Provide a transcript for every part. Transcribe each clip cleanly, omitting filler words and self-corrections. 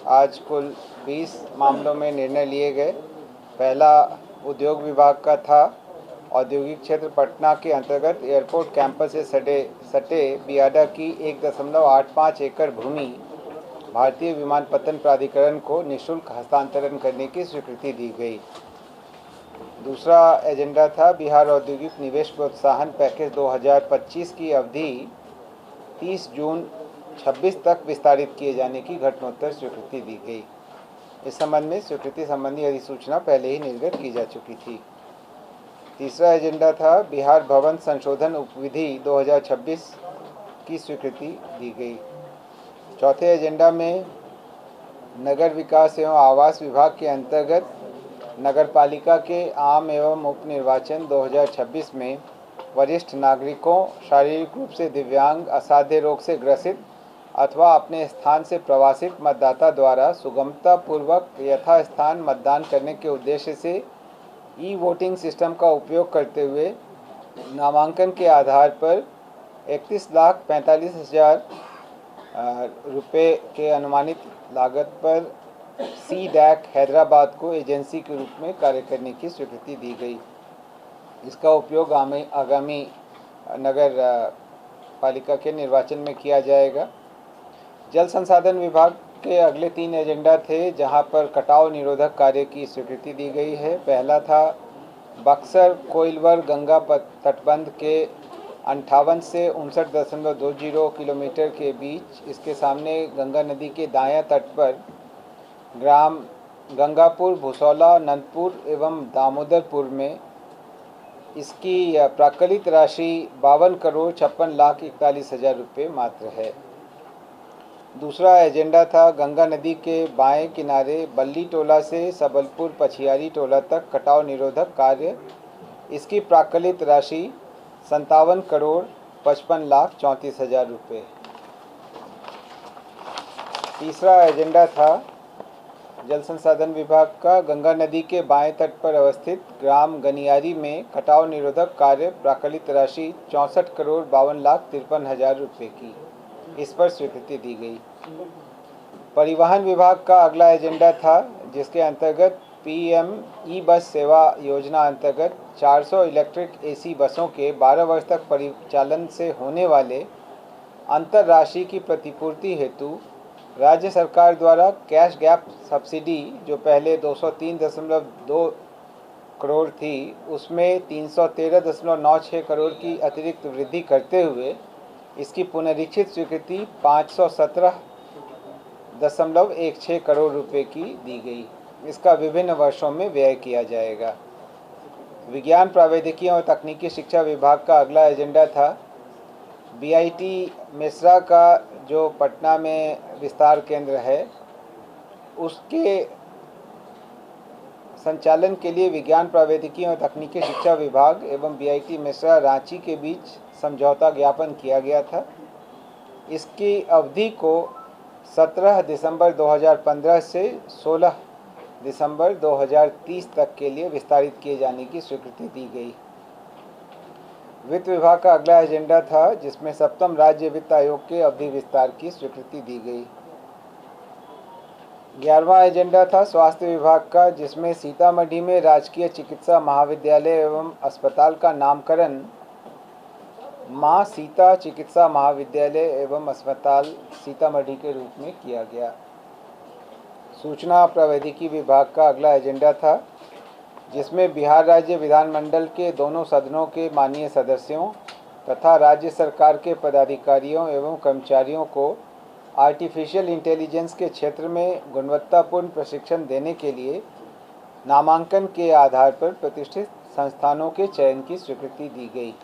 आज कुल 20 मामलों में निर्णय लिए गए। पहला उद्योग विभाग का था। औद्योगिक क्षेत्र पटना के अंतर्गत एयरपोर्ट कैंपस से सटे बियाडा की 1.85 एकड़ भूमि भारतीय विमानपत्तन प्राधिकरण को निःशुल्क हस्तांतरण करने की स्वीकृति दी गई। दूसरा एजेंडा था बिहार औद्योगिक निवेश प्रोत्साहन पैकेज 2025 की अवधि 30 जून 26 तक विस्तारित किए जाने की घटनोत्तर स्वीकृति दी गई। इस संबंध में स्वीकृति संबंधी अधिसूचना पहले ही निर्गत की जा चुकी थी। तीसरा एजेंडा था बिहार भवन संशोधन उपविधि 2026 की स्वीकृति दी गई। चौथे एजेंडा में नगर विकास एवं आवास विभाग के अंतर्गत नगरपालिका के आम एवं उप निर्वाचन 2026 में वरिष्ठ नागरिकों, शारीरिक रूप से दिव्यांग, असाध्य रोग से ग्रसित अथवा अपने स्थान से प्रवासित मतदाता द्वारा सुगमता पूर्वक यथास्थान मतदान करने के उद्देश्य से ई वोटिंग सिस्टम का उपयोग करते हुए नामांकन के आधार पर 31,45,000 रुपये के अनुमानित लागत पर सी-डैक हैदराबाद को एजेंसी के रूप में कार्य करने की स्वीकृति दी गई। इसका उपयोग आगामी नगर पालिका के निर्वाचन में किया जाएगा। जल संसाधन विभाग के अगले 3 एजेंडा थे, जहां पर कटाव निरोधक कार्य की स्वीकृति दी गई है। पहला था बक्सर कोइलवर गंगा तटबंध के 58 से 59.20 किलोमीटर के बीच इसके सामने गंगा नदी के दायां तट पर ग्राम गंगापुर, भुसौला, नंदपुर एवं दामोदरपुर में इसकी प्राक्कलित राशि 52,56,41,000 रुपये मात्र है। दूसरा एजेंडा था गंगा नदी के बाएं किनारे बल्ली टोला से सबलपुर पछियारी टोला तक कटाव निरोधक कार्य। इसकी प्राक्कलित राशि 57,55,34,000 रुपये। तीसरा एजेंडा था जल संसाधन विभाग का गंगा नदी के बाएं तट पर अवस्थित ग्राम गनियारी में कटाव निरोधक कार्य, प्राक्कलित राशि 64,52,53,000 रुपये की। इस पर स्वीकृति दी गई। परिवहन विभाग का अगला एजेंडा था, जिसके अंतर्गत पीएम ई बस सेवा योजना अंतर्गत 400 इलेक्ट्रिक एसी बसों के 12 वर्ष तक परिचालन से होने वाले अंतर राशि की प्रतिपूर्ति हेतु राज्य सरकार द्वारा कैश गैप सब्सिडी, जो पहले 203.2 करोड़ थी, उसमें 313.96 करोड़ की अतिरिक्त वृद्धि करते हुए इसकी पुनरीक्षित स्वीकृति 517.16 करोड़ रुपए की दी गई। इसका विभिन्न वर्षों में व्यय किया जाएगा। विज्ञान प्रौद्योगिकी और तकनीकी शिक्षा विभाग का अगला एजेंडा था बीआईटी मेसरा का जो पटना में विस्तार केंद्र है, उसके संचालन के लिए विज्ञान प्रौद्योगिकी और तकनीकी शिक्षा विभाग एवं बीआईटी मेसरा रांची के बीच समझौता ज्ञापन किया गया था। इसकी अवधि को 17 दिसंबर 2015 से 16 दिसंबर 2030 तक के लिए विस्तारित किए जाने की स्वीकृति दी गई। वित्त विभाग का अगला एजेंडा था, जिसमें 7वें राज्य वित्त आयोग के अवधि विस्तार की स्वीकृति दी गई। 11वां एजेंडा था स्वास्थ्य विभाग का, जिसमें सीतामढ़ी में राजकीय चिकित्सा महाविद्यालय एवं अस्पताल का नामकरण मां सीता चिकित्सा महाविद्यालय एवं अस्पताल सीतामढ़ी के रूप में किया गया। सूचना प्रौद्योगिकी विभाग का अगला एजेंडा था, जिसमें बिहार राज्य विधानमंडल के दोनों सदनों के माननीय सदस्यों तथा राज्य सरकार के पदाधिकारियों एवं कर्मचारियों को आर्टिफिशियल इंटेलिजेंस के क्षेत्र में गुणवत्तापूर्ण प्रशिक्षण देने के लिए नामांकन के आधार पर प्रतिष्ठित संस्थानों के चयन की स्वीकृति दी गई।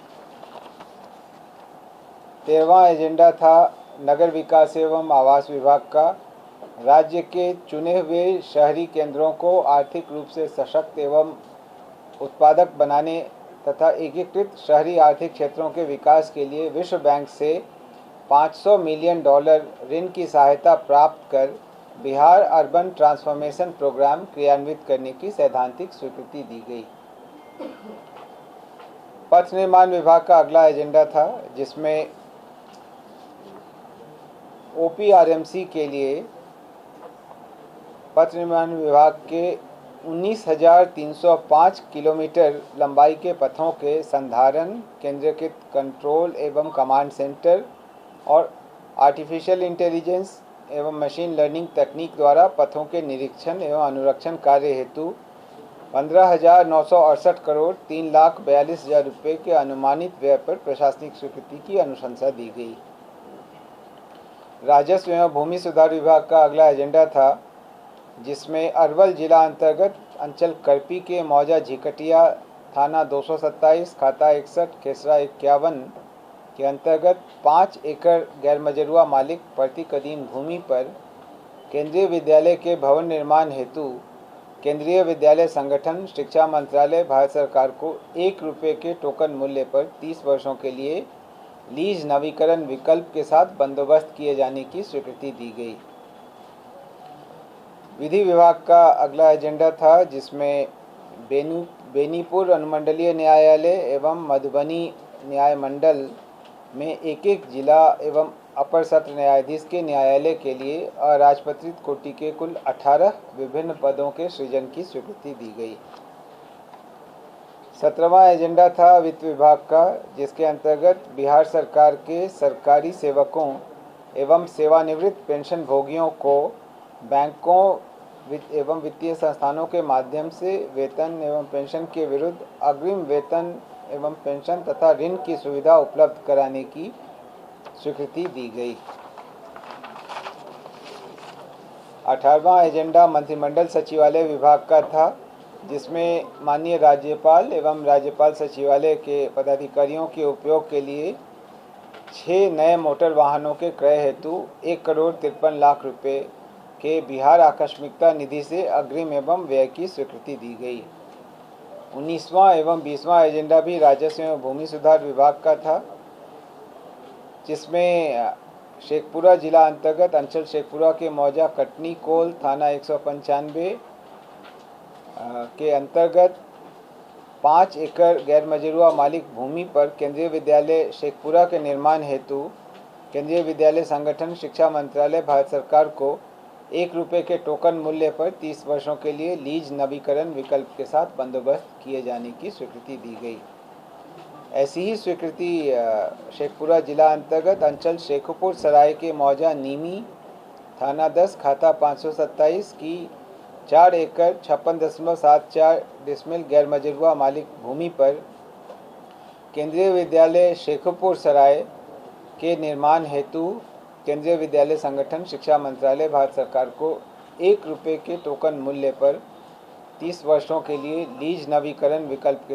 13वां एजेंडा था नगर विकास एवं आवास विभाग का। राज्य के चुने हुए शहरी केंद्रों को आर्थिक रूप से सशक्त एवं उत्पादक बनाने तथा एकीकृत शहरी आर्थिक क्षेत्रों के विकास के लिए विश्व बैंक से $500 मिलियन ऋण की सहायता प्राप्त कर बिहार अर्बन ट्रांसफॉर्मेशन प्रोग्राम क्रियान्वित करने की सैद्धांतिक स्वीकृति दी गई। पथ निर्माण विभाग का अगला एजेंडा था, जिसमें ओपीआरएमसी के लिए पथ निर्माण विभाग के 19,305 किलोमीटर लंबाई के पथों के संधारण, केंद्रीकृत कंट्रोल एवं कमांड सेंटर और आर्टिफिशियल इंटेलिजेंस एवं मशीन लर्निंग तकनीक द्वारा पथों के निरीक्षण एवं अनुरक्षण कार्य हेतु 15,968 करोड़ 3,42,000 रुपये के अनुमानित व्यय पर प्रशासनिक स्वीकृति की अनुशंसा दी गई। राजस्व एवं भूमि सुधार विभाग का अगला एजेंडा था, जिसमें अरवल जिला अंतर्गत अंचल करपी के मौजा झिकटिया थाना 227 खाता 61 खेसरा 51 के अंतर्गत 5 एकड़ गैरमजरूआ मालिक प्रतीकाधीन भूमि पर केंद्रीय विद्यालय के भवन निर्माण हेतु केंद्रीय विद्यालय संगठन शिक्षा मंत्रालय भारत सरकार को 1 रुपये के टोकन मूल्य पर 30 वर्षों के लिए लीज नवीकरण विकल्प के साथ बंदोबस्त किए जाने की स्वीकृति दी गई। विधि विभाग का अगला एजेंडा था, जिसमें बेनीपुर अनुमंडलीय न्यायालय एवं मधुबनी न्याय मंडल में एक जिला एवं अपर सत्र न्यायाधीश के न्यायालय के लिए अराजपत्रित कोटि के कुल 18 विभिन्न पदों के सृजन की स्वीकृति दी गई। 17वां एजेंडा था वित्त विभाग का, जिसके अंतर्गत बिहार सरकार के सरकारी सेवकों एवं सेवानिवृत्त पेंशन भोगियों को बैंकों एवं वित्तीय संस्थानों के माध्यम से वेतन एवं पेंशन के विरुद्ध अग्रिम वेतन एवं पेंशन तथा ऋण की सुविधा उपलब्ध कराने की स्वीकृति दी गई। 18वां एजेंडा मंत्रिमंडल सचिवालय विभाग का था, जिसमें माननीय राज्यपाल एवं राज्यपाल सचिवालय के पदाधिकारियों के उपयोग के लिए 6 नए मोटर वाहनों के क्रय हेतु 1,53,00,000 रुपये के बिहार आकस्मिकता निधि से अग्रिम एवं व्यय की स्वीकृति दी गई। 19वां एवं 20वां एजेंडा भी राजस्व एवं भूमि सुधार विभाग का था, जिसमें शेखपुरा जिला अंतर्गत अंचल शेखपुरा के मौजा कटनी कोल थाना 195 के अंतर्गत 5 एकड़ गैरमजरूआ मालिक भूमि पर केंद्रीय विद्यालय शेखपुरा के निर्माण हेतु केंद्रीय विद्यालय संगठन शिक्षा मंत्रालय भारत सरकार को 1 रुपये के टोकन मूल्य पर 30 वर्षों के लिए लीज नवीकरण विकल्प के साथ बंदोबस्त किए जाने की स्वीकृति दी गई। ऐसी ही स्वीकृति शेखपुरा जिला अंतर्गत अंचल शेखपुर सराय के मौजा नीमी थाना 10 खाता 527 की 4 एकड़ 56.74 डिसमिल गैरमजरूआ मालिक भूमि पर केंद्रीय विद्यालय शेखपुर सराय के निर्माण हेतु केंद्रीय विद्यालय संगठन शिक्षा मंत्रालय भारत सरकार को 1 रुपये के टोकन मूल्य पर 30 वर्षों के लिए लीज नवीकरण विकल्प के